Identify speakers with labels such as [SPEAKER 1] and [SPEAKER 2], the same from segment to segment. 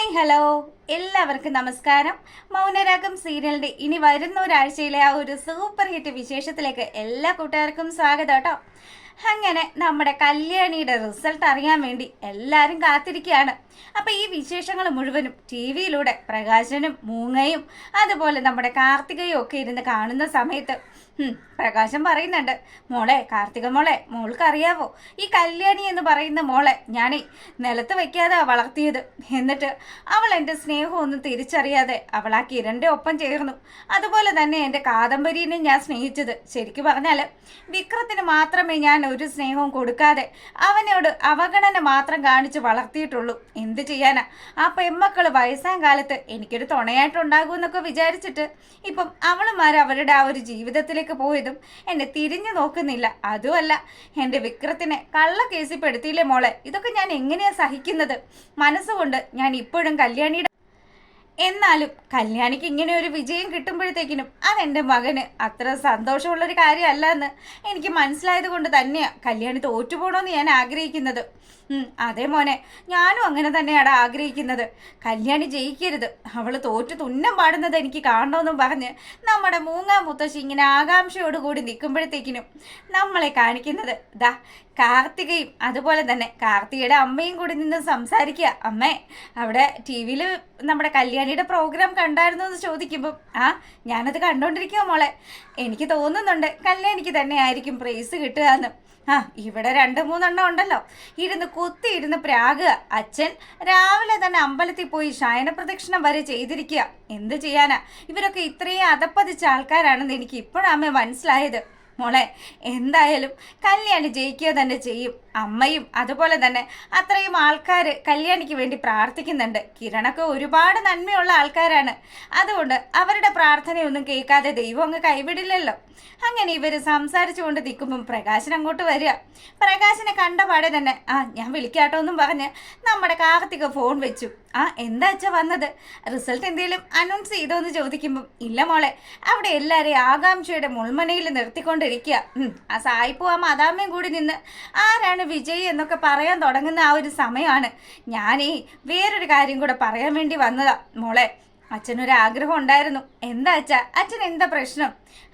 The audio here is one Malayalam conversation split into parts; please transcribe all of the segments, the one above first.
[SPEAKER 1] ഹായ് ഹലോ എല്ലാവർക്കും നമസ്കാരം. മൗനരാഗം സീരിയലിന്റെ ഇനി വരുന്ന ഒരാഴ്ചയിലെ ആ ഒരു സൂപ്പർ ഹിറ്റ് വിശേഷത്തിലേക്ക് എല്ലാ കൂട്ടുകാർക്കും സ്വാഗതം കേട്ടോ. അങ്ങനെ നമ്മുടെ കല്യാണിയുടെ റിസൾട്ട് അറിയാൻ വേണ്ടി എല്ലാവരും കാത്തിരിക്കുകയാണ്. അപ്പം ഈ വിശേഷങ്ങൾ മുഴുവനും ടി വിയിലൂടെ പ്രകാശനും മൂങ്ങയും അതുപോലെ നമ്മുടെ കാർത്തികയും ഒക്കെ ഇരുന്ന് കാണുന്ന സമയത്ത് പ്രകാശം പറയുന്നുണ്ട്, മോളെ കാർത്തിക മോളെ, മോൾക്കറിയാവോ ഈ കല്യാണി എന്ന് പറയുന്ന മോളെ ഞാനേ നിലത്ത് വെക്കാതെ വളർത്തിയത്. എന്നിട്ട് അവൾ എൻ്റെ സ്നേഹമൊന്നും തിരിച്ചറിയാതെ അവൾ ആ കിരണിൻ്റെ ഒപ്പം ചേർന്നു. അതുപോലെ തന്നെ എൻ്റെ കാദംബരീനെ ഞാൻ സ്നേഹിച്ചത് ശരിക്കും പറഞ്ഞാൽ വിക്രത്തിന് മാത്രമേ ഞാൻ ഒരു സ്നേഹവും കൊടുക്കാതെ അവനോട് അവഗണന മാത്രം കാണിച്ച് വളർത്തിയിട്ടുള്ളൂ. എന്ത് ചെയ്യാനാ, ആ പെമ്മക്കൾ വയസ്സാം കാലത്ത് എനിക്കൊരു തുണയായിട്ടുണ്ടാകുമെന്നൊക്കെ വിചാരിച്ചിട്ട് ഇപ്പം അവളുമാർ അവരുടെ ആ ഒരു ജീവിതത്തിലേക്ക് പോയതും എന്നെ തിരിഞ്ഞു നോക്കുന്നില്ല. അതുമല്ല, എൻ്റെ വിക്രത്തിനെ കള്ള കേസിൽ പെടുത്തിയില്ലേ മോളെ, ഇതൊക്കെ ഞാൻ എങ്ങനെയാ സഹിക്കുന്നത്? മനസ്സുകൊണ്ട് ഞാൻ ഇപ്പോഴും കല്യാണിയുടെ എന്നാലും കല്യാണിക്ക് ഇങ്ങനെ ഒരു വിജയം കിട്ടുമ്പോഴത്തേക്കിനും അതെൻ്റെ മകന് അത്ര സന്തോഷമുള്ളൊരു കാര്യമല്ല എന്ന് എനിക്ക് മനസ്സിലായത് കൊണ്ട് തന്നെയാണ് കല്യാണി തോറ്റുപോകണമെന്ന് ഞാൻ ആഗ്രഹിക്കുന്നത്. അതേ മോനെ, ഞാനും അങ്ങനെ തന്നെയാണ് ആഗ്രഹിക്കുന്നത്. കല്യാണി ജയിക്കരുത്, അവൾ തോറ്റു തുന്നം പാടുന്നത് എനിക്ക് കാണണമെന്നും പറഞ്ഞ് നമ്മുടെ മൂങ്ങാ മുത്തശ്ശി ഇങ്ങനെ ആകാംക്ഷയോടുകൂടി നിൽക്കുമ്പോഴത്തേക്കിനും നമ്മളെ കാണിക്കുന്നത് ദാ കാർത്തികയും അതുപോലെ തന്നെ കാർത്തികയുടെ അമ്മയും കൂടി നിന്ന് സംസാരിക്കുക. അമ്മേ, അവിടെ ടി വിയിൽ നമ്മുടെ കല്യാണിയുടെ പ്രോഗ്രാം കണ്ടായിരുന്നു എന്ന് ചോദിക്കുമ്പം ഞാനത് കണ്ടോണ്ടിരിക്കുക മോളെ. എനിക്ക് തോന്നുന്നുണ്ട് കല്യാണിക്ക് തന്നെ ആയിരിക്കും പ്രൈസ് കിട്ടുക എന്ന്. ഇവിടെ 2-3 ഉണ്ടല്ലോ ഇരുന്ന് പ്രാഗുക. അച്ഛൻ രാവിലെ തന്നെ അമ്പലത്തിൽ പോയി ശയന പ്രദക്ഷിണം വരെ ചെയ്തിരിക്കുക. എന്ത് ചെയ്യാനാ, ഇവരൊക്കെ ഇത്രയും അതപ്പതിച്ച ആൾക്കാരാണെന്ന് എനിക്ക് ഇപ്പോഴാമേ മനസ്സിലായത്. മോളെ, എന്തായാലും കല്യാണി ജയിക്കുക തന്നെ ചെയ്യും. അമ്മയും അതുപോലെ തന്നെ അത്രയും ആൾക്കാർ കല്യാണിക്ക് വേണ്ടി പ്രാർത്ഥിക്കുന്നുണ്ട്. കിരണൊക്കെ ഒരുപാട് നന്മയുള്ള ആൾക്കാരാണ്. അതുകൊണ്ട് അവരുടെ പ്രാർത്ഥനയൊന്നും കേൾക്കാതെ ദൈവം അങ്ങ് കൈവിടില്ലല്ലോ. അങ്ങനെ ഇവർ സംസാരിച്ചുകൊണ്ട് നിൽക്കുമ്പം പ്രകാശൻ അങ്ങോട്ട് വരിക. പ്രകാശനെ കണ്ടപാടെ തന്നെ ഞാൻ വിളിക്കാട്ടോ എന്നും പറഞ്ഞ് നമ്മുടെ കാർത്തിക ഫോൺ വെച്ചു. എന്താ അച്ഛാ വന്നത്, റിസൾട്ട് എന്തെങ്കിലും അനൗൺസ് ചെയ്തോ എന്ന് ചോദിക്കുമ്പം ഇല്ല മോളെ, അവിടെ എല്ലാവരെയും ആകാംക്ഷയുടെ മുൾമനയിൽ നിർത്തിക്കൊണ്ടിരിക്കുക. ആ സായിപ്പും ആ മദാമ്മയും കൂടി നിന്ന് ആരാണ് വിജയ് എന്നൊക്കെ പറയാൻ തുടങ്ങുന്ന ആ ഒരു സമയമാണ്. ഞാനേ വേറൊരു കാര്യം കൂടെ പറയാൻ വേണ്ടി വന്നതാ മോളെ. അച്ഛനൊരാഗ്രഹം ഉണ്ടായിരുന്നു. എന്താ അച്ഛാ, അച്ഛൻ എന്താ പ്രശ്നം?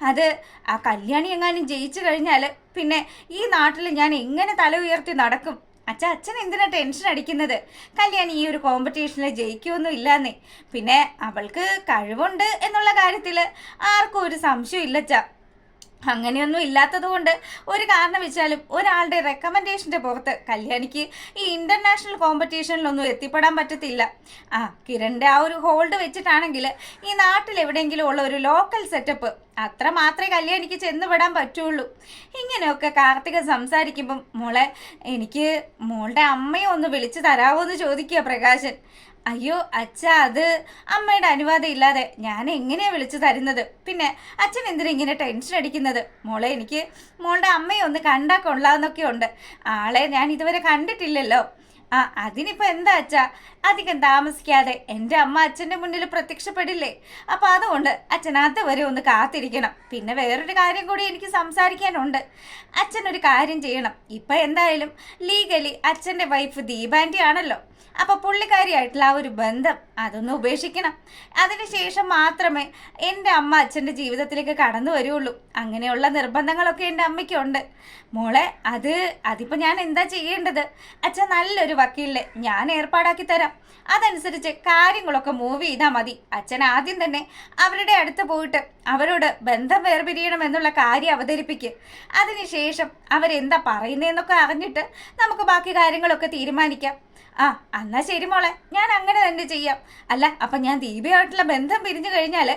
[SPEAKER 1] അത് ആ കല്യാണി എങ്ങാനും ജയിച്ചു കഴിഞ്ഞാൽ പിന്നെ ഈ നാട്ടിൽ ഞാൻ എങ്ങനെ തല ഉയർത്തി നടക്കും? അച്ഛൻ എന്തിനാ ടെൻഷൻ അടിക്കുന്നത്? കല്യാണി ഈ ഒരു കോമ്പറ്റീഷനിൽ ജയിക്കുമൊന്നും ഇല്ലാന്നേ. പിന്നെ അവൾക്ക് കഴിവുണ്ട് എന്നുള്ള കാര്യത്തിൽ ആർക്കും ഒരു സംശയം ഇല്ലച്ചാ. അങ്ങനെയൊന്നും ഇല്ലാത്തത് കൊണ്ട് ഒരു കാരണം വെച്ചാലും ഒരാളുടെ റെക്കമെൻഡേഷൻ്റെ പുറത്ത് കല്യാണിക്ക് ഈ ഇൻ്റർനാഷണൽ കോമ്പറ്റീഷനിലൊന്നും എത്തിപ്പെടാൻ പറ്റത്തില്ല. കിരണിൻ്റെ ആ ഒരു ഹോൾഡ് വെച്ചിട്ടാണെങ്കിൽ ഈ നാട്ടിൽ എവിടെയെങ്കിലും ഉള്ള ഒരു ലോക്കൽ സെറ്റപ്പ് അത്ര മാത്രമേ കല്യാണിക്ക് ചെന്നുപെടാൻ പറ്റുള്ളൂ. ഇങ്ങനെയൊക്കെ കാർത്തിക സംസാരിക്കുമ്പം മോളെ, എനിക്ക് മോളുടെ അമ്മയെ ഒന്ന് വിളിച്ചു തരാമോ എന്ന് ചോദിക്കുക പ്രകാശൻ. അയ്യോ അച്ഛാ, അത് അമ്മയുടെ അനുവാദം ഇല്ലാതെ ഞാൻ എങ്ങനെയാ വിളിച്ചു തരുന്നത്? പിന്നെ അച്ഛൻ എന്തിനാ ഇങ്ങനെ ടെൻഷൻ അടിക്കുന്നത്? മോളെ, എനിക്ക് മോളുടെ അമ്മയെ ഒന്ന് കണ്ടാൽ കൊള്ളാമെന്നൊക്കെ ഉണ്ട്. ആളെ ഞാൻ ഇതുവരെ കണ്ടിട്ടില്ലല്ലോ. അതിനിപ്പോൾ എന്താ അച്ഛാ, അധികം താമസിക്കാതെ എൻ്റെ അമ്മ അച്ഛൻ്റെ മുന്നിൽ പ്രത്യക്ഷപ്പെടില്ലേ? അപ്പോൾ അതുകൊണ്ട് അച്ഛൻ അതുവരെ ഒന്ന് കാത്തിരിക്കണം. പിന്നെ വേറൊരു കാര്യം കൂടി എനിക്ക് സംസാരിക്കാനുണ്ട്. അച്ഛനൊരു കാര്യം ചെയ്യണം. ഇപ്പം എന്തായാലും ലീഗലി അച്ഛൻ്റെ വൈഫ് ദീപാൻറ്റി ആണല്ലോ. അപ്പോൾ പുള്ളിക്കാരിയായിട്ടുള്ള ആ ഒരു ബന്ധം അതൊന്ന് ഉപേക്ഷിക്കണം. അതിനുശേഷം മാത്രമേ എൻ്റെ അമ്മ അച്ഛൻ്റെ ജീവിതത്തിലേക്ക് കടന്നു വരുള്ളൂ. അങ്ങനെയുള്ള നിർബന്ധങ്ങളൊക്കെ എൻ്റെ അമ്മയ്ക്കുണ്ട്. മോളെ, അതിപ്പോൾ ഞാൻ എന്താ ചെയ്യേണ്ടത്? അച്ഛൻ നല്ലൊരു വക്കീലിനെ ഞാൻ ഏർപ്പാടാക്കി തരാം. അതനുസരിച്ച് കാര്യങ്ങളൊക്കെ മൂവ് ചെയ്താൽ മതി. അച്ഛൻ ആദ്യം തന്നെ അവരുടെ അടുത്ത് പോയിട്ട് അവരോട് ബന്ധം വേർപിരിയണം എന്നുള്ള കാര്യം അവതരിപ്പിക്കുക. അതിനുശേഷം അവരെന്താ പറയുന്നതെന്നൊക്കെ അറിഞ്ഞിട്ട് നമുക്ക് ബാക്കി കാര്യങ്ങളൊക്കെ തീരുമാനിക്കാം. എന്നാ ശരി മോളെ, ഞാൻ അങ്ങനെ തന്നെ ചെയ്യാം. അല്ല, അപ്പം ഞാൻ ദീപയായിട്ടുള്ള ബന്ധം പിരിഞ്ഞു കഴിഞ്ഞാൽ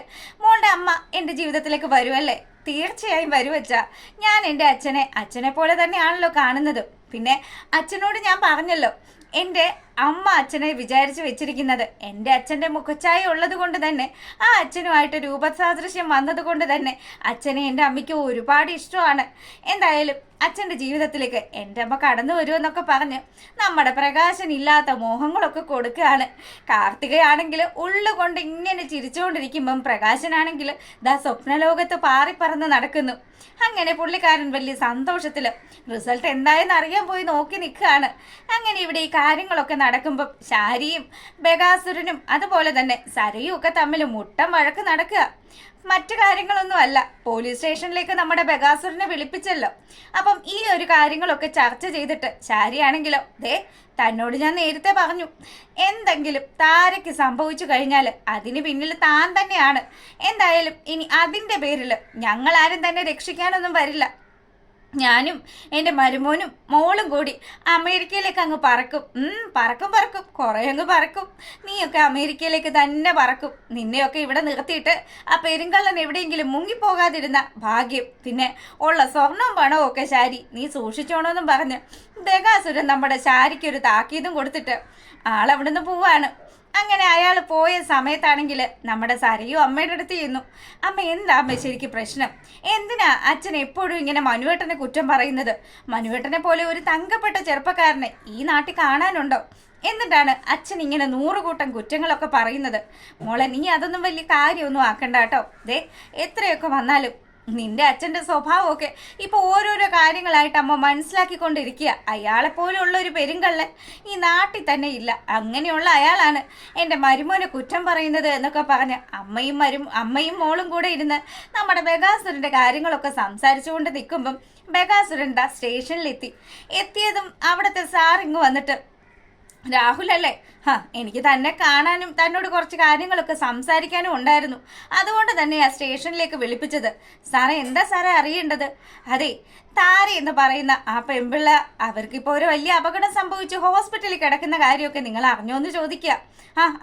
[SPEAKER 1] മോളുടെ അമ്മ എൻ്റെ ജീവിതത്തിലേക്ക് വരുമല്ലേ? തീർച്ചയായും വരുവച്ചാ. ഞാൻ എൻ്റെ അച്ഛനെ പോലെ തന്നെയാണല്ലോ കാണുന്നത്. പിന്നെ അച്ഛനോട് ഞാൻ പറഞ്ഞല്ലോ, എൻ്റെ അമ്മ അച്ഛനെ വിചാരിച്ച് വെച്ചിരിക്കുന്നത്. എൻ്റെ അച്ഛൻ്റെ മുഖച്ഛായ ഉള്ളത് കൊണ്ട് തന്നെ ആ അച്ഛനുമായിട്ട് രൂപസാദൃശ്യം വന്നതുകൊണ്ട് തന്നെ അച്ഛനെ എൻ്റെ അമ്മയ്ക്ക് ഒരുപാട് ഇഷ്ടമാണ്. എന്തായാലും അച്ഛൻ്റെ ജീവിതത്തിലേക്ക് എൻ്റെ അമ്മ കടന്നു വരുമെന്നൊക്കെ പറഞ്ഞ് നമ്മുടെ പ്രകാശനില്ലാത്ത മോഹങ്ങളൊക്കെ കൊടുക്കുകയാണ്. കാർത്തികയാണെങ്കിൽ ഉള്ളുകൊണ്ട് ഇങ്ങനെ ചിരിച്ചുകൊണ്ടിരിക്കുമ്പം പ്രകാശനാണെങ്കിൽ ദാ സ്വപ്നലോകത്ത് പാറിപ്പറന്ന് നടക്കുന്നു. അങ്ങനെ പുള്ളിക്കാരൻ വലിയ സന്തോഷത്തിൽ റിസൾട്ട് എന്തായെന്ന് അറിയാൻ പോയി നോക്കി നിൽക്കുകയാണ്. അങ്ങനെ ഇവിടെ ഈ കാര്യങ്ങളൊക്കെ നടക്കുമ്പോൾ ശാരിയും ബഗാസുരനും അതുപോലെ തന്നെ സരയും ഒക്കെ തമ്മിൽ മുട്ടം വഴക്ക് നടക്കുക. മറ്റു കാര്യങ്ങളൊന്നും അല്ല, പോലീസ് സ്റ്റേഷനിലേക്ക് നമ്മുടെ ബഗാസുരനെ വിളിപ്പിച്ചല്ലോ. അപ്പം ഈ ഒരു കാര്യങ്ങളൊക്കെ ചർച്ച ചെയ്തിട്ട് ശാരിയാണെങ്കിലോ തന്നോട് ഞാൻ നേരത്തെ പറഞ്ഞു, എന്തെങ്കിലും താരയ്ക്ക് സംഭവിച്ചു കഴിഞ്ഞാൽ അതിന് പിന്നിൽ താൻ തന്നെയാണ്. എന്തായാലും ഇനി അതിൻ്റെ പേരിൽ ഞങ്ങളാരും തന്നെ രക്ഷിക്കാനൊന്നും വരില്ല. ഞാനും എൻ്റെ മരുമോനും മോളും കൂടി അമേരിക്കയിലേക്ക് അങ്ങ് പറക്കും. പറക്കും കുറേ അങ്ങ് പറക്കും. നീയൊക്കെ അമേരിക്കയിലേക്ക് തന്നെ പറക്കും. നിന്നെയൊക്കെ ഇവിടെ നിർത്തിയിട്ട് ആ പെരുങ്കള്ളൻ എവിടെയെങ്കിലും മുങ്ങിപ്പോകാതിരുന്ന ഭാഗ്യം. പിന്നെ ഉള്ള സ്വർണവും പണവും ഒക്കെ ശാരി നീ സൂക്ഷിച്ചോണമെന്നും പറഞ്ഞ് ബഗാസുരൻ നമ്മുടെ ശാരിക്കൊരു താക്കീതും കൊടുത്തിട്ട് ആളവിടുന്ന് പോവാണ്. അങ്ങനെ അയാൾ പോയ സമയത്താണെങ്കിൽ നമ്മുടെ സരയും അമ്മയുടെ അടുത്ത് ചെയ്യുന്നു. അമ്മ എന്താ അമ്മ ശരിക്കും പ്രശ്നം? എന്തിനാ അച്ഛൻ എപ്പോഴും ഇങ്ങനെ മനുവേട്ടനെ കുറ്റം പറയുന്നത്? മനുവേട്ടനെ പോലെ ഒരു തങ്കപ്പെട്ട ചെറുപ്പക്കാരനെ ഈ നാട്ടിൽ കാണാനുണ്ടോ? എന്നിട്ടാണ് അച്ഛൻ ഇങ്ങനെ 100 കൂട്ടം കുറ്റങ്ങളൊക്കെ പറയുന്നത്. മോളെ, നീ അതൊന്നും വലിയ കാര്യമൊന്നും ആക്കണ്ട കേട്ടോ. എത്രയൊക്കെ വന്നാലും നിന്റെ അച്ഛൻ്റെ സ്വഭാവമൊക്കെ ഇപ്പോൾ ഓരോരോ കാര്യങ്ങളായിട്ട് അമ്മ മനസ്സിലാക്കിക്കൊണ്ടിരിക്കുക. അയാളെപ്പോലുള്ള ഒരു പെരുങ്കള്ളൻ ഈ നാട്ടിൽ തന്നെ ഇല്ല. അങ്ങനെയുള്ള അയാളാണ് എൻ്റെ മരുമോനെ കുറ്റം പറയുന്നത് എന്നൊക്കെ പറഞ്ഞ് അമ്മയും മോളും കൂടെ ഇരുന്ന് നമ്മുടെ ബഗാസുരൻ്റെ കാര്യങ്ങളൊക്കെ സംസാരിച്ചുകൊണ്ട് നിൽക്കുമ്പം ബഗാസുരൻ എത്തിയതും അവിടുത്തെ സാറിങ്ങ് വന്നിട്ട്, രാഹുൽ അല്ലേ? എനിക്ക് തന്നെ കാണാനും തന്നോട് കുറച്ച് കാര്യങ്ങളൊക്കെ സംസാരിക്കാനും ഉണ്ടായിരുന്നു. അതുകൊണ്ട് തന്നെ ആ സ്റ്റേഷനിലേക്ക് വിളിപ്പിച്ചത്. സാറേ, എന്താ സാറേ അറിയേണ്ടത്? അതെ, താര എന്ന് പറയുന്ന ആ പെൺപിള്ള അവർക്കിപ്പോൾ ഒരു വലിയ അപകടം സംഭവിച്ചു ഹോസ്പിറ്റലിൽ കിടക്കുന്ന കാര്യമൊക്കെ നിങ്ങൾ അറിഞ്ഞോന്ന് ചോദിക്കുക.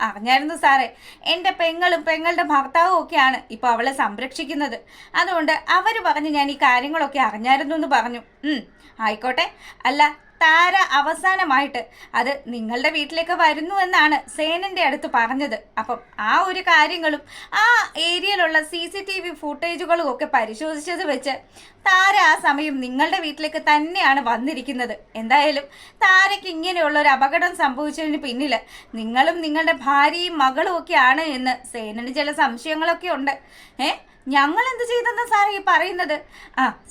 [SPEAKER 1] അറിഞ്ഞായിരുന്നു സാറേ. എൻ്റെ പെങ്ങളും പെങ്ങളുടെ ഭർത്താവും ഒക്കെയാണ് ഇപ്പോൾ അവളെ സംരക്ഷിക്കുന്നത്. അതുകൊണ്ട് അവർ പറഞ്ഞ് ഞാൻ ഈ കാര്യങ്ങളൊക്കെ അറിഞ്ഞായിരുന്നു എന്ന് പറഞ്ഞു. ആയിക്കോട്ടെ. അല്ല, താര അവസാനമായിട്ട് അത് നിങ്ങളുടെ വീട്ടിലേക്ക് വരുന്നു എന്നാണ് സേനൻ്റെ അടുത്ത് പറഞ്ഞത്. അപ്പം ആ ഒരു കാര്യങ്ങളും ആ ഏരിയയിലുള്ള CCTV ഫുട്ടേജുകളും ഒക്കെ പരിശോധിച്ചത് വെച്ച് താര ആ സമയം നിങ്ങളുടെ വീട്ടിലേക്ക് തന്നെയാണ് വന്നിരിക്കുന്നത്. എന്തായാലും താരയ്ക്ക് ഇങ്ങനെയുള്ള ഒരു അപകടം സംഭവിച്ചതിന് പിന്നിൽ നിങ്ങളും നിങ്ങളുടെ ഭാര്യയും മകളും ഒക്കെയാണ് എന്ന് സേനന് ചില സംശയങ്ങളൊക്കെ ഉണ്ട്. ഞങ്ങൾ എന്ത് ചെയ്തെന്നാ സാറേ ഈ പറയുന്നത്?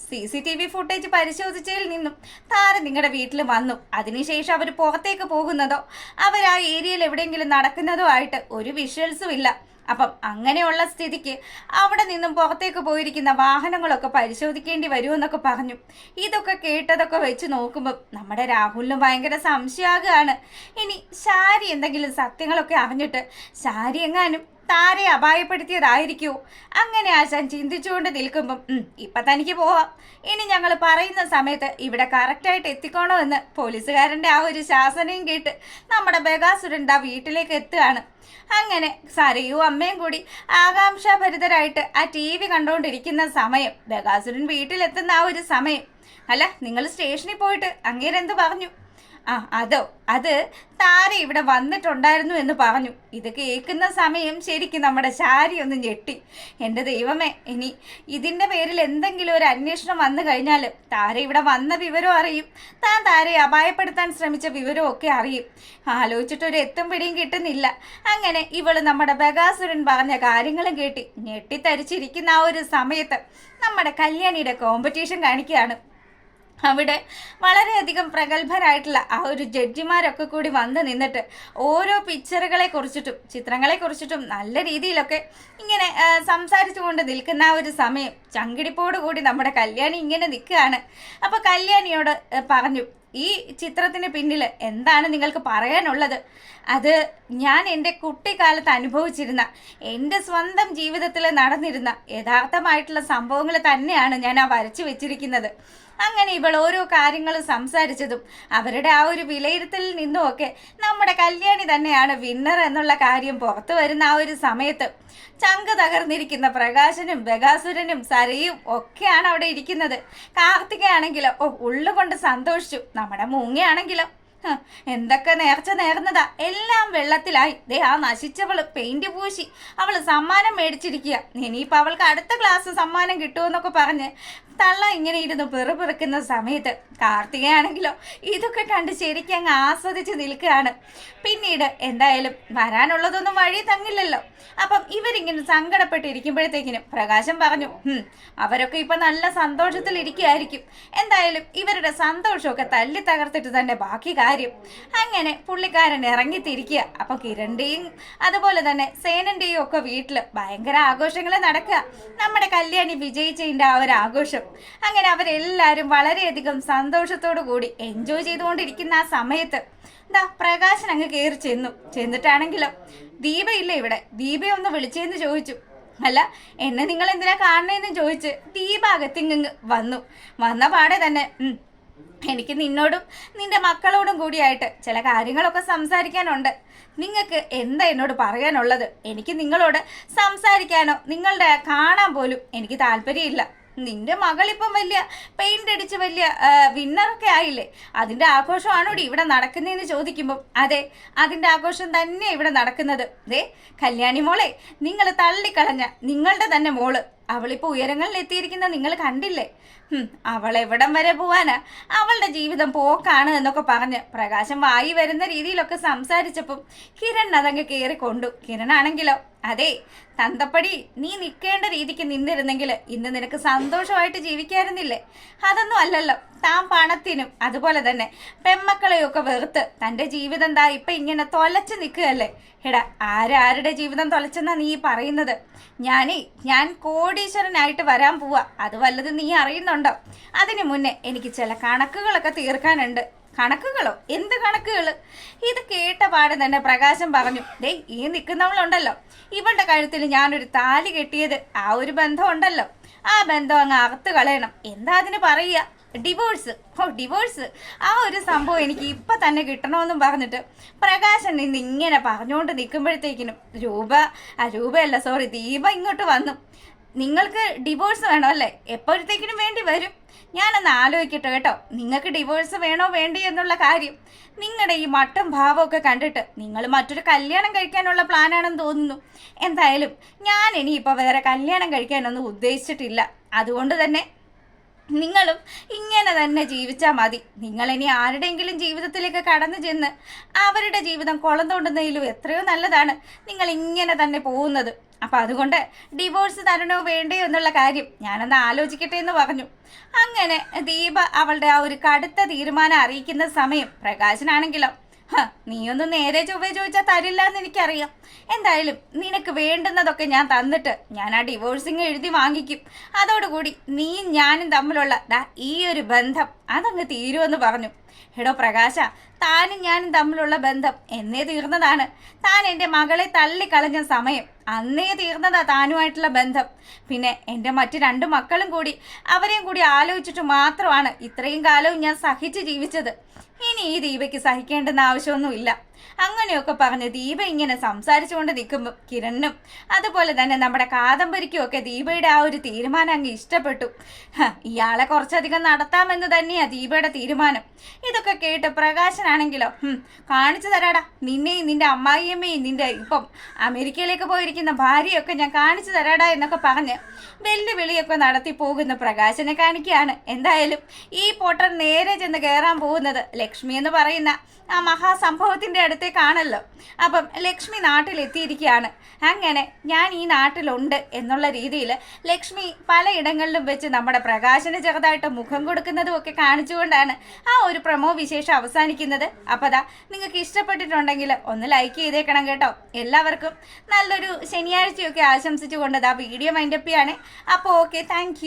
[SPEAKER 1] CCTV ഫുട്ടേജ് പരിശോധിച്ചതിൽ നിന്നും താര നിങ്ങളുടെ വീട്ടിൽ വന്നു. അതിനുശേഷം അവർ പുറത്തേക്ക് പോകുന്നതോ അവർ ആ ഏരിയയിൽ എവിടെയെങ്കിലും നടക്കുന്നതോ ആയിട്ട് ഒരു വിഷ്വൽസും ഇല്ല. അപ്പം അങ്ങനെയുള്ള സ്ഥിതിക്ക് അവിടെ നിന്നും പുറത്തേക്ക് പോയിരിക്കുന്ന വാഹനങ്ങളൊക്കെ പരിശോധിക്കേണ്ടി വരുമെന്നൊക്കെ പറഞ്ഞു. ഇതൊക്കെ കേട്ടതൊക്കെ വെച്ച് നോക്കുമ്പം നമ്മുടെ രാഹുലിനും ഭയങ്കര സംശയമാകുകയാണ്. ഇനി ശാരി എന്തെങ്കിലും സത്യങ്ങളൊക്കെ അറിഞ്ഞിട്ട് ശാരി എങ്ങാനും താരെ അപായപ്പെടുത്തിയതായിരിക്കുമോ? അങ്ങനെ ആശാൻ ചിന്തിച്ചുകൊണ്ട് നിൽക്കുമ്പം ഇപ്പം തനിക്ക് പോവാം. ഇനി ഞങ്ങൾ പറയുന്ന സമയത്ത് ഇവിടെ കറക്റ്റായിട്ട് എത്തിക്കണമെന്ന് പോലീസുകാരൻ്റെ ആ ഒരു ശാസനയും കേട്ട് നമ്മുടെ ബഗാസുരൻ വീട്ടിലേക്ക് എത്തുകയാണ്. അങ്ങനെ സരയും അമ്മയും കൂടി ആകാംക്ഷാഭരിതരായിട്ട് ആ TV കണ്ടുകൊണ്ടിരിക്കുന്ന സമയം ബഗാസുരൻ വീട്ടിലെത്തുന്ന ആ ഒരു സമയം, അല്ല, നിങ്ങൾ സ്റ്റേഷനിൽ പോയിട്ട് അങ്ങേരെന്ത് പറഞ്ഞു? അത് താര ഇവിടെ വന്നിട്ടുണ്ടായിരുന്നു എന്ന് പറഞ്ഞു. ഇത് കേൾക്കുന്ന സമയം ശരിക്കും നമ്മുടെ ശാരി ഒന്ന് ഞെട്ടി. എൻ്റെ ദൈവമേ, ഇനി ഇതിൻ്റെ പേരിൽ എന്തെങ്കിലും ഒരു അന്വേഷണം വന്നു കഴിഞ്ഞാൽ താര ഇവിടെ വന്ന വിവരം അറിയും, താൻ താരയെ അപായപ്പെടുത്താൻ ശ്രമിച്ച വിവരവും ഒക്കെ അറിയും. ആലോചിച്ചിട്ടൊരു എത്തും പിടിയും കിട്ടുന്നില്ല. അങ്ങനെ ഇവള് നമ്മുടെ ബഗാസുരൻ പറഞ്ഞ കാര്യങ്ങളും കേട്ടി ഞെട്ടിത്തരിച്ചിരിക്കുന്ന ആ ഒരു സമയത്ത് നമ്മുടെ കല്യാണിയുടെ കോമ്പറ്റീഷൻ കാണിക്കുകയാണ്. അവിടെ വളരെയധികം പ്രഗത്ഭരായിട്ടുള്ള ആ ഒരു ജഡ്ജിമാരൊക്കെ കൂടി വന്ന് നിന്നിട്ട് ഓരോ പിക്ചറുകളെ കുറിച്ചിട്ടും ചിത്രങ്ങളെ കുറിച്ചിട്ടും നല്ല രീതിയിലൊക്കെ ഇങ്ങനെ സംസാരിച്ചു കൊണ്ട് നിൽക്കുന്ന ആ ഒരു സമയം ചങ്കിടിപ്പോടുകൂടി നമ്മുടെ കല്യാണി ഇങ്ങനെ നിൽക്കുകയാണ്. അപ്പോൾ കല്യാണിയോട് പറഞ്ഞു, ഈ ചിത്രത്തിന് പിന്നിൽ എന്താണ് നിങ്ങൾക്ക് പറയാനുള്ളത്? അത് ഞാൻ എൻ്റെ കുട്ടിക്കാലത്ത് അനുഭവിച്ചിരുന്ന എൻ്റെ സ്വന്തം ജീവിതത്തിൽ നടന്നിരുന്ന യഥാർത്ഥമായിട്ടുള്ള സംഭവങ്ങൾ തന്നെയാണ് ഞാൻ വരച്ചു വെച്ചിരിക്കുന്നത്. അങ്ങനെ ഇവൾ ഓരോ കാര്യങ്ങളും സംസാരിച്ചതും അവരുടെ ആ ഒരു വിലയിരുത്തലിൽ നിന്നുമൊക്കെ നമ്മുടെ കല്യാണി തന്നെയാണ് വിന്നർ എന്നുള്ള കാര്യം പുറത്തു വരുന്ന ആ ഒരു സമയത്ത് ചങ്ക് തകർന്നിരിക്കുന്ന പ്രകാശനും ബഗാസുരനും സരയും ഒക്കെയാണ് അവിടെ ഇരിക്കുന്നത്. കാർത്തികയാണെങ്കിലോ ഉള്ളുകൊണ്ട് സന്തോഷിച്ചു. നമ്മുടെ മൂങ്ങയാണെങ്കിലോ എന്തൊക്കെ നേർച്ച നേർന്നതാ, എല്ലാം വെള്ളത്തിലായി. ആ നശിച്ചവള് പെയിന്റ് പൂശി അവള് സമ്മാനം മേടിച്ചിരിക്കുക. ഇനിയിപ്പോൾ അവൾക്ക് അടുത്ത ക്ലാസ് സമ്മാനം കിട്ടുമെന്നൊക്കെ പറഞ്ഞ് തള്ള ഇങ്ങനെ ഇരുന്ന് പെറുപിറുക്കുന്ന സമയത്ത് കാർത്തികയാണെങ്കിലോ ഇതൊക്കെ കണ്ട് ശരിക്കും അങ്ങ് ആസ്വദിച്ച് നിൽക്കുകയാണ്. പിന്നീട് എന്തായാലും വരാനുള്ളതൊന്നും വഴി തങ്ങില്ലല്ലോ. അപ്പം ഇവരിങ്ങനെ സങ്കടപ്പെട്ടിരിക്കുമ്പോഴത്തേക്കിനും പ്രകാശം പറഞ്ഞു, അവരൊക്കെ ഇപ്പൊ നല്ല സന്തോഷത്തിൽ ഇരിക്കുകയായിരിക്കും. എന്തായാലും ഇവരുടെ സന്തോഷമൊക്കെ തല്ലി തകർത്തിട്ട് തന്നെ ബാക്കി കാര്യം. അങ്ങനെ പുള്ളിക്കാരൻ ഇറങ്ങിത്തിരിക്കുക. അപ്പൊ കിരണിന്റെയും അതുപോലെ തന്നെ സേനന്റെയും ഒക്കെ വീട്ടില് ഭയങ്കര ആഘോഷങ്ങൾ നടക്കുക. നമ്മുടെ കല്യാണി വിജയിച്ചതിന്റെ ആ ഒരു ആഘോഷം. അങ്ങനെ അവരെല്ലാരും വളരെയധികം സന്തോഷത്തോടു കൂടി എൻജോയ് ചെയ്തുകൊണ്ടിരിക്കുന്ന ആ സമയത്ത് പ്രകാശൻ അങ്ങ് കയറി ചെന്നിട്ടാണെങ്കിലോ ദീപയില്ലേ ഇവിടെ, ദീപയെ ഒന്ന് വിളിച്ചെന്ന് ചോദിച്ചു. അല്ല, എന്നെ നിങ്ങൾ എന്തിനാ കാണണേന്ന് ചോദിച്ച് ദീപ അകത്തിങ്ങ് വന്ന പാടെ തന്നെ എനിക്ക് നിന്നോടും നിന്റെ മക്കളോടും കൂടിയായിട്ട് ചില കാര്യങ്ങളൊക്കെ സംസാരിക്കാനുണ്ട്. നിങ്ങൾക്ക് എന്താ എന്നോട് പറയാനുള്ളത്? എനിക്ക് നിങ്ങളോട് സംസാരിക്കാനോ നിങ്ങളുടെ കാണാൻ പോലും എനിക്ക് താല്പര്യമില്ല. നിന്റെ മകളിപ്പം വലിയ പെയിന്റ് അടിച്ച് വലിയ വിന്നറൊക്കെ ആയില്ലേ, അതിന്റെ ആഘോഷമാണോടി ഇവിടെ നടക്കുന്നതെന്ന് ചോദിക്കുമ്പോൾ അതെ, അതിന്റെ ആഘോഷം തന്നെ ഇവിടെ നടക്കുന്നത്. ദേ കല്യാണി മോളെ, നിങ്ങൾ തള്ളിക്കളഞ്ഞ നിങ്ങളുടെ തന്നെ മോള് അവളിപ്പോ ഉയരങ്ങളിൽ എത്തിയിരിക്കുന്ന നിങ്ങൾ കണ്ടില്ലേ? അവൾ എവിടം വരെ പോവാനാ? അവളുടെ ജീവിതം പോക്കാണ് എന്നൊക്കെ പറഞ്ഞ് പ്രകാശം വായി വരുന്ന രീതിയിലൊക്കെ സംസാരിച്ചപ്പം കിരൺ അതങ്ങ് കയറിക്കൊണ്ടു. കിരണാണെങ്കിലോ അതെ തന്തപ്പടി, നീ നിൽക്കേണ്ട രീതിക്ക് നിന്നിരുന്നെങ്കിൽ ഇന്ന് നിനക്ക് സന്തോഷമായിട്ട് ജീവിക്കായിരുന്നില്ലേ? അതൊന്നും അല്ലല്ലോ. താൻ പണത്തിനും അതുപോലെ തന്നെ പെമ്മക്കളെയൊക്കെ വെറുത്ത് തൻ്റെ ജീവിതം ഇപ്പൊ ഇങ്ങനെ തൊലച്ച് നിൽക്കുകയല്ലേ? എടാ, ആരുടെ ജീവിതം തൊലച്ചെന്നാ നീ പറയുന്നത്? ഞാൻ കോടീശ്വരനായിട്ട് വരാൻ പോവാ. അത് വല്ലതും നീ അറിയുന്നുണ്ടോ? അതിനു മുന്നേ എനിക്ക് ചില കണക്കുകളൊക്കെ തീർക്കാനുണ്ട്. കണക്കുകളോ? എന്ത് കണക്കുകൾ? ഇത് കേട്ട പാടെ തന്നെ പ്രകാശം പറഞ്ഞു, ദേ ഈ നിൽക്കുന്നവളുണ്ടല്ലോ, ഇവളുടെ കഴുത്തിൽ ഞാനൊരു താലി കെട്ടിയത് ആ ഒരു ബന്ധം ഉണ്ടല്ലോ, ആ ബന്ധം അങ്ങ് അകത്ത് കളയണം. എന്താ അതിന് പറയുക? ഡിവോഴ്സ്. ഡിവോഴ്സ്. ആ ഒരു സംഭവം എനിക്ക് ഇപ്പൊ തന്നെ കിട്ടണമെന്നും പറഞ്ഞിട്ട് പ്രകാശൻ നിന്ന് ഇങ്ങനെ പറഞ്ഞുകൊണ്ട് നിൽക്കുമ്പോഴത്തേക്കിനും ദീപ ഇങ്ങോട്ട് വന്നു. നിങ്ങൾക്ക് ഡിവോഴ്സ് വേണോ അല്ലേ? എപ്പോഴത്തേക്കിനും വേണ്ടി വരും? ഞാനൊന്ന് ആലോചിക്കട്ടെ കേട്ടോ, നിങ്ങൾക്ക് ഡിവോഴ്സ് വേണോ വേണ്ടി എന്നുള്ള കാര്യം. നിങ്ങളുടെ ഈ മട്ടും ഭാവമൊക്കെ കണ്ടിട്ട് നിങ്ങൾ മറ്റൊരു കല്യാണം കഴിക്കാനുള്ള പ്ലാനാണെന്ന് തോന്നുന്നു. എന്തായാലും ഞാൻ ഇനിയിപ്പോൾ വേറെ കല്യാണം കഴിക്കാനൊന്നും ഉദ്ദേശിച്ചിട്ടില്ല. അതുകൊണ്ട് തന്നെ നിങ്ങളും ഇങ്ങനെ തന്നെ ജീവിച്ചാൽ മതി. നിങ്ങളിനി ആരുടെയെങ്കിലും ജീവിതത്തിലേക്ക് കടന്നു ചെന്ന് അവരുടെ ജീവിതം കുളം തോണ്ടുന്നതിലും എത്രയോ നല്ലതാണ് നിങ്ങൾ ഇങ്ങനെ തന്നെ പോകുന്നത്. അപ്പം അതുകൊണ്ട് ഡിവോഴ്സ് തരണോ വേണ്ടയോ എന്നുള്ള കാര്യം ഞാനൊന്ന് ആലോചിക്കട്ടെ എന്ന് പറഞ്ഞു. അങ്ങനെ ദീപ അവളുടെ ആ ഒരു കടുത്ത തീരുമാനം അറിയിക്കുന്ന സമയം പ്രകാശനാണെങ്കിലോ നീയൊന്ന് നേരെ ചൊവ്വേ ചോദിച്ചാൽ തരില്ല എന്ന് എനിക്കറിയാം. എന്തായാലും നിനക്ക് വേണ്ടുന്നതൊക്കെ ഞാൻ തന്നിട്ട് ഞാൻ ആ ഡിവോഴ്സിങ് എഴുതി വാങ്ങിക്കും. അതോടുകൂടി നീയും ഞാനും തമ്മിലുള്ള ഈ ഒരു ബന്ധം അതങ്ങ് തീരുമെന്ന് പറഞ്ഞു. എടോ പ്രകാശ, താനും ഞാനും തമ്മിലുള്ള ബന്ധം എന്നേ തീർന്നതാണ്. താൻ എൻ്റെ മകളെ തള്ളിക്കളഞ്ഞ സമയം അന്നേ തീർന്നതാ താനുമായിട്ടുള്ള ബന്ധം. പിന്നെ എൻ്റെ മറ്റ് 2 മക്കളും കൂടി അവരെയും കൂടി ആലോചിച്ചിട്ട് മാത്രമാണ് ഇത്രയും കാലവും ഞാൻ സഹിച്ച് ജീവിച്ചത്. ഇനി ഈ ദീപയ്ക്ക് സഹിക്കേണ്ടെന്ന ആവശ്യമൊന്നുമില്ല. അങ്ങനെയൊക്കെ പറഞ്ഞ് ദീപ ഇങ്ങനെ സംസാരിച്ചുകൊണ്ട് നിൽക്കുമ്പോൾ കിരണിനും അതുപോലെ തന്നെ നമ്മുടെ കാദംബരിക്കും ഒക്കെ ദീപയുടെ ആ ഒരു തീരുമാനം അങ്ങ് ഇഷ്ടപ്പെട്ടു. ഇയാളെ കുറച്ചധികം നടത്താമെന്ന് തന്നെയാ ദീപയുടെ തീരുമാനം. ഇതൊക്കെ കേട്ട് പ്രകാശനാണെങ്കിലോ കാണിച്ചു തരാടാ, നിന്നെയും നിന്റെ അമ്മായിയമ്മയും നിന്റെ ഇപ്പം അമേരിക്കയിലേക്ക് പോയിരിക്കുന്ന ഭാര്യയൊക്കെ ഞാൻ കാണിച്ചു തരാടാ എന്നൊക്കെ പറഞ്ഞ് വെല്ലുവിളിയൊക്കെ നടത്തി പോകുന്ന പ്രകാശനെ കാണിക്കുകയാണ്. എന്തായാലും ഈ പോട്ടർ നേരെ ചെന്ന് കയറാൻ പോകുന്നത് ലക്ഷ്മി എന്ന് പറയുന്ന ആ മഹാസംഭവത്തിൻ്റെ അടുത്തേക്കാണല്ലോ. അപ്പം ലക്ഷ്മി നാട്ടിലെത്തിയിരിക്കുകയാണ്. അങ്ങനെ ഞാൻ ഈ നാട്ടിലുണ്ട് എന്നുള്ള രീതിയിൽ ലക്ഷ്മി പലയിടങ്ങളിലും വെച്ച് നമ്മുടെ പ്രകാശന് ചെറുതായിട്ട് മുഖം കൊടുക്കുന്നതും ഒക്കെ കാണിച്ചുകൊണ്ടാണ് ആ ഒരു പ്രമോ വിശേഷം അവസാനിക്കുന്നത്. അപ്പോൾ നിങ്ങൾക്ക് ഇഷ്ടപ്പെട്ടിട്ടുണ്ടെങ്കിൽ ഒന്ന് ലൈക്ക് ചെയ്തേക്കണം കേട്ടോ. എല്ലാവർക്കും നല്ലൊരു ശനിയാഴ്ചയൊക്കെ ആശംസിച്ചുകൊണ്ട് വീഡിയോ വൈൻഡപ്പ് ചെയ്യാണ്. അപ്പോൾ ഓക്കെ, താങ്ക്